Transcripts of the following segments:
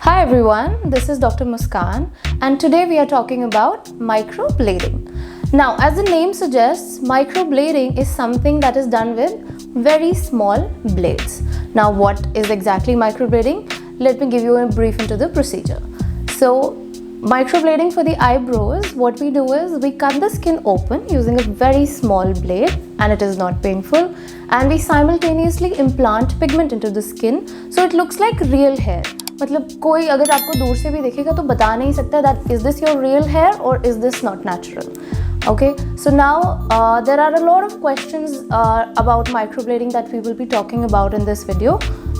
Hi everyone, this is Dr. Muskan and today we are talking about microblading. Now, as the name suggests, microblading is something that is done with very small blades. Now, what is exactly microblading? Let me give you a brief into the procedure. So, microblading for the eyebrows, what we do is we cut the skin open using a very small blade and it is not painful, and we simultaneously implant pigment into the skin so it looks like real hair. मतलब कोई अगर आपको दूर से भी देखेगा तो बता नहीं सकता that is this your real hair or is this not natural. Okay, so now there are a lot of questions about microblading that we will be talking about in this video.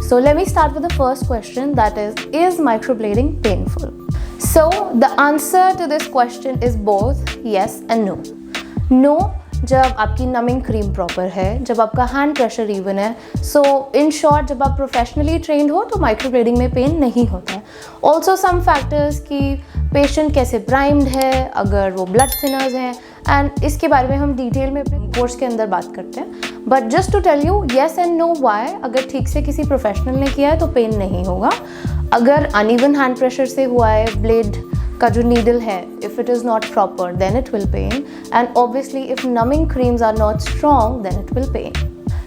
So let me start with the first question, that is microblading painful? So the answer to this question is both yes and no. No, जब आपकी numbing cream proper है, जब आपका hand pressure even है, सो in short जब आप professionally trained हो तो माइक्रोब्लेडिंग में पेन नहीं होता है. ऑल्सो सम फैक्टर्स कि पेशेंट कैसे प्राइम्ड है, अगर वो ब्लड थिनर्स हैं, एंड इसके बारे में हम डिटेल में अपने कोर्स के अंदर बात करते हैं. But just to tell you yes and no why, अगर ठीक से किसी प्रोफेशनल ने किया है तो पेन नहीं होगा. अगर अनइवन हैंड प्रेशर से हुआ है, ब्लेड का जो नीडल है, if it is not proper then it will pain, and obviously if numbing creams are not strong then it will pain.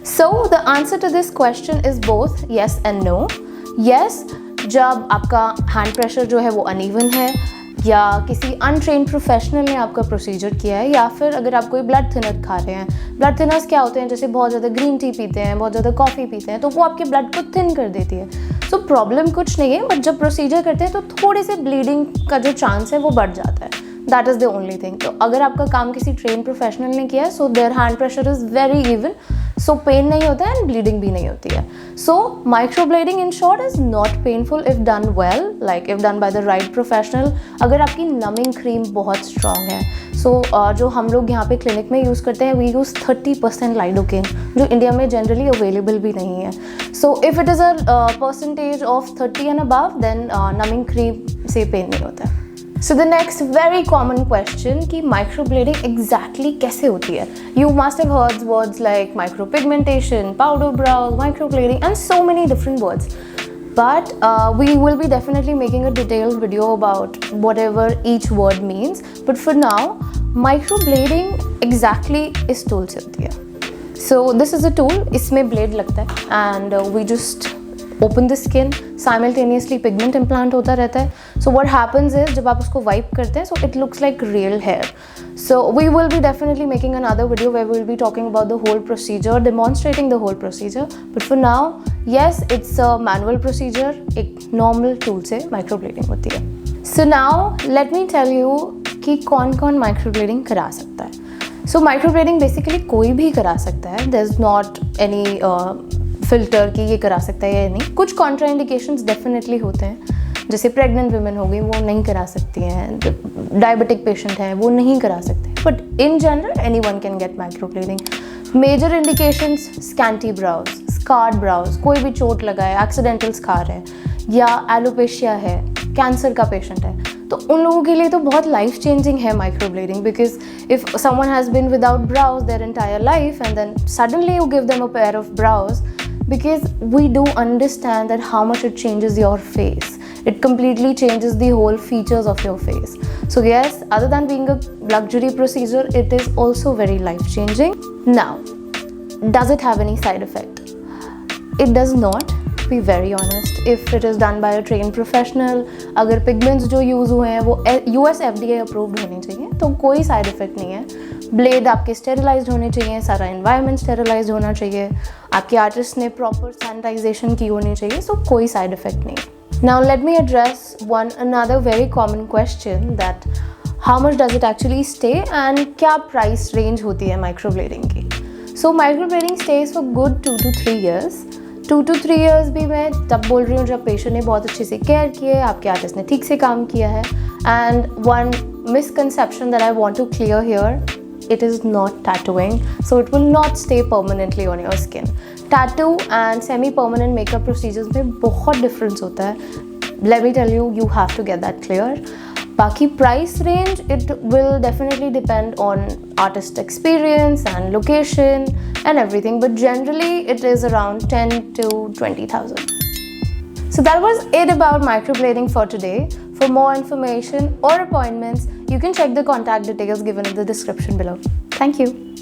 So the answer to this question is both yes and no. Yes, जब आपका hand pressure जो है वो uneven है, या किसी untrained professional ने आपका प्रोसीजर किया है, या फिर अगर आप कोई ब्लड थिनर खा रहे हैं. ब्लड थिनर्स क्या होते हैं? जैसे बहुत ज़्यादा ग्रीन टी पीते हैं, बहुत ज़्यादा कॉफ़ी पीते हैं, तो वो आपके ब्लड को थिन कर देती है. सो प्रॉब्लम कुछ नहीं है, बट जब प्रोसीजर करते हैं तो थोड़े से ब्लीडिंग का जो चांस है वो बढ़ जाता है. That is the only thing. तो अगर आपका काम किसी ट्रेन प्रोफेशनल ने किया है, so their hand pressure is very even, so pain नहीं होता है एंड ब्लीडिंग भी नहीं होती है. So microblading in short is not painful if done well, like if done by the right professional. अगर आपकी नमिंग क्रीम बहुत स्ट्रॉन्ग है, सो जो हम लोग यहाँ पे क्लिनिक में यूज़ करते हैं, वी यूज़ 30% लाइडोकेन, जो इंडिया में जनरली अवेलेबल भी नहीं है. So if it is a percentage of 30 and above, then numbing cream से पेन नहीं होता है. So the next very common question कि microblading exactly कैसे होती है? You must have heard words like micropigmentation, powder brows, microblading and so many different words. But we will be definitely making a detailed video about whatever each word means. But for now, microblading exactly इस tool से होती है. So this is a tool, इसमें blade लगता है and we just open the skin, simultaneously pigment implant होता रहता है. So what happens is जब आप उसको wipe करते हैं, so it looks like real hair. So we will be definitely making another video where we will be talking about the whole procedure, demonstrating the whole procedure. But for now, yes, it's a manual procedure. एक normal tool से microblading होती है. So now let me tell you कि कौन-कौन microblading करा सकता है. So microblading basically कोई भी करा सकता है. There's not any फिल्टर कि ये करा सकता है या नहीं. कुछ कॉन्ट्रा इंडिकेशंस डेफिनेटली होते हैं, जैसे प्रेग्नेंट वुमेन हो गई, वो नहीं करा सकती हैं. डायबिटिक पेशेंट हैं, वो नहीं करा सकते. But in general anyone can get microblading. Major indications scanty brows, scarred brows, कोई भी चोट लगा है, एक्सीडेंटल स्कार है, या एलोपेशिया है, कैंसर का पेशेंट है, तो उन लोगों के लिए तो बहुत लाइफ चेंजिंग है microblading. Because if someone has been without brows their entire life and then suddenly you give them a pair of brows, because we do understand that how much it changes your face. It completely changes the whole features of your face. So yes, other than being a luxury procedure, it is also very life changing. Now, does it have any side effect? It does not, to be very honest. If it is done by a trained professional, अगर pigments जो use हुए हैं वो US FDA approved होने चाहिए, तो कोई side effect नहीं है. ब्लेड आपके स्टेरिलाइज्ड होने चाहिए, सारा एनवायरनमेंट स्टेरिलाइज्ड होना चाहिए, आपके आर्टिस्ट ने प्रॉपर सैनिटाइजेशन की होनी चाहिए, सो कोई साइड इफेक्ट नहीं है. Now let me address one another very common question, that how much does it actually stay and क्या प्राइस रेंज होती है माइक्रोब्लेडिंग की. सो माइक्रोब्लेडिंग stage for good 2 to 3 years. 2 to 3 years भी मैं तब बोल रही हूँ जब पेशेंट ने बहुत अच्छे से केयर किए, आपके आर्टिस्ट ने ठीक से काम किया है. And one misconception that I want to clear here, it is not tattooing, so it will not stay permanently on your skin. Tattoo and semi-permanent makeup procedures में बहुत difference होता है. Let me tell you, you have to get that clear. बाकी price range, it will definitely depend on artist experience and location and everything, but generally it is around 10 to 20,000. So that was it about microblading for today. For more information or appointments, you can check the contact details given in the description below. Thank you.